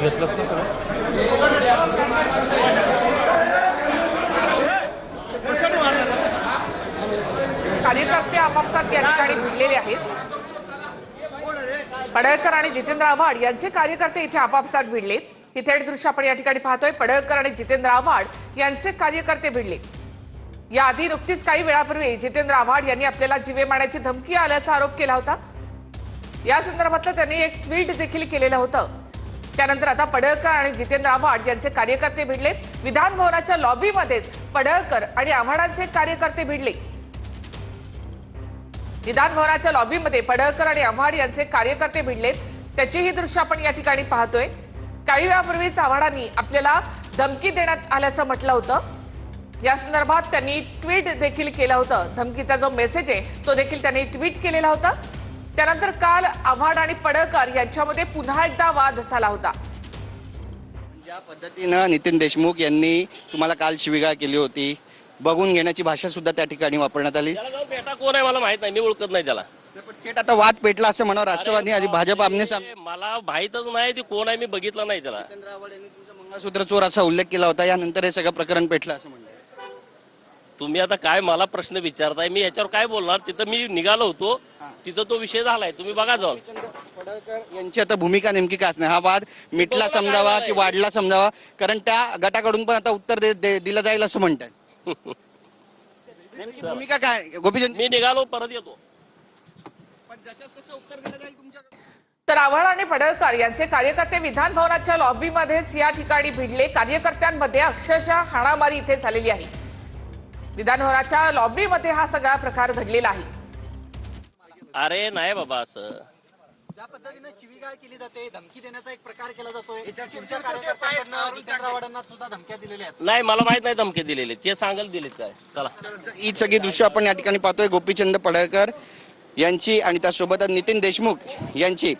घेतलंस ना सगळं? कार्यकर्ते आपापसात या ठिकाणी भिडलेले आहेत। पडळकर आणि जितेंद्र आव्हाड यांचे कार्यकर्ते इथे आपापसात भिडले। ही थेट दृश्य आपण या ठिकाणी पाहतोय। पडळकर आणि जितेंद्र आव्हाड यांचे कार्यकर्ते भिडले। याआधी नुकतीच काही वेळापूर्वी जितेंद्र आव्हाड यांनी आपल्याला जीवे मारण्याची धमकी आल्याचा आरोप केला होता। या संदर्भातलं त्यांनी एक ट्विट देखील केलेलं होतं। त्यानंतर आता पडळकर आणि जितेंद्र आव्हाड यांचे कार्यकर्ते भिडले। विधान भवनाच्या लॉबीमध्येच पडळकर आणि आव्हाडांचे कार्यकर्ते भिडले। विधान भवनाच्या लॉबीमध्ये पडळकर आणि आव्हाड यांचे कार्यकर्ते भिडलेत। त्याची ही दृश्य आपण या ठिकाणी पाहतोय। काही वेळापूर्वीच आव्हाडांनी आपल्याला धमकी देण्यात आल्याचं म्हटलं होतं। या संदर्भात त्यांनी ट्विट देखील केलं होतं। धमकीचा जो मेसेज आहे तो देखील त्यांनी ट्विट केलेला होता। त्यानंतर काल आव्हाड आणि पडळकर यांच्यामध्ये पुन्हा एकदा वाद झाला होता। ज्या पद्धतीनं नितीन देशमुख यांनी तुम्हाला काल शिवीगाळ केली होती, बघून घेण्याची भाषा सुद्धा त्या ठिकाणी वापरण्यात आली। त्याला जाऊन बेटा कोण आहे मला माहित नाही, मी ओळखत नाही त्याला। थेट आता वाद पेटला असं म्हणावं राष्ट्रवादी आणि भाजप आमने सामने। मला माहितच नाही ते कोण आहे, मी बघितलं नाही त्याला। जितेंद्र आव्हाड यांनी तुमचं मंगळसूत्र चोर असा उल्लेख केला होता, यानंतर हे सगळं प्रकरण पेटलं असं म्हणलं। तुम्ही आता काय मला प्रश्न विचारताय, मी याच्यावर काय बोलणार? तिथं मी निघालो होतो, तिथं तो विषय झालाय, तुम्ही बघा जाऊन। पडळकर यांची आता भूमिका नेमकी काय असणार? हा वाद मिटला समजावा की वाढला समजावा? कारण त्या गटाकडून पण आता उत्तर दिलं जाईल असं म्हणतात। नेमकी भूमिका काय गोपीचंद? मी निघालो, परत येतो। उत्तर दिलं जाईल तुमच्याकडे। तर आव्हाड आणि पडळकर यांचे कार्यकर्ते विधान भवनाच्या लॉबीमध्येच या ठिकाणी भिडले। कार्यकर्त्यांमध्ये अक्षरशः हाणामारी इथे झालेली आहे। विधान भवनाच्या लॉबीमध्ये हा सगळा प्रकार घडलेला आहे। अरे नाही बाबा, असं ज्या पद्धतीने शिवीगाळ केली जाते, धमकी देण्याचा एक प्रकार केला जातोय। तुमच्या कार्यकर्त्यांना जितेंद्र आव्हाडांना सुद्धा धमक्या दिलेल्या आहेत। नाही, मला माहित नाही धमकी दिलेली, ते सांगायला दिलेत काय। चला, ही सगळी दृश्य आपण या ठिकाणी पाहतोय। गोपीचंद पडळकर यांची आणि त्यासोबतच नितीन देशमुख यांची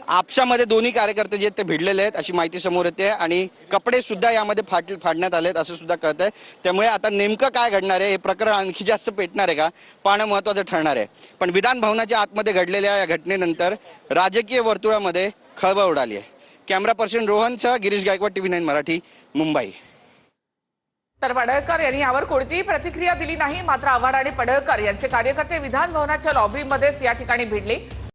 आपसामध्ये दोन्ही कार्यकर्ते जे ते भिडलेले आहेत अशी माहिती समोर येते आणि कपडे सुद्धा यामध्ये फाडण्यात आलेत असं सुद्धा कळतंय। त्यामुळे आता नेमकं काय घडणार आहे, हे प्रकरण आणखी जास्त पेटणार आहे का, पाहणं महत्त्वाचं ठरणार आहे। पण विधान भवनाच्या आतमध्ये घडलेल्या या घटनेनंतर राजकीय वर्तुळामध्ये खळबळ उडाली आहे। कॅमेरा पर्सन रोहनसह गिरीश गायकवाड, TV9 मराठी, मुंबई। तर पडळकर यांनी यावर कोणतीही प्रतिक्रिया दिली नाही। मात्र आव्हाड आणि पडळकर यांचे कार्यकर्ते विधान भवनाच्या लॉबीमध्येच या ठिकाणी भिडले।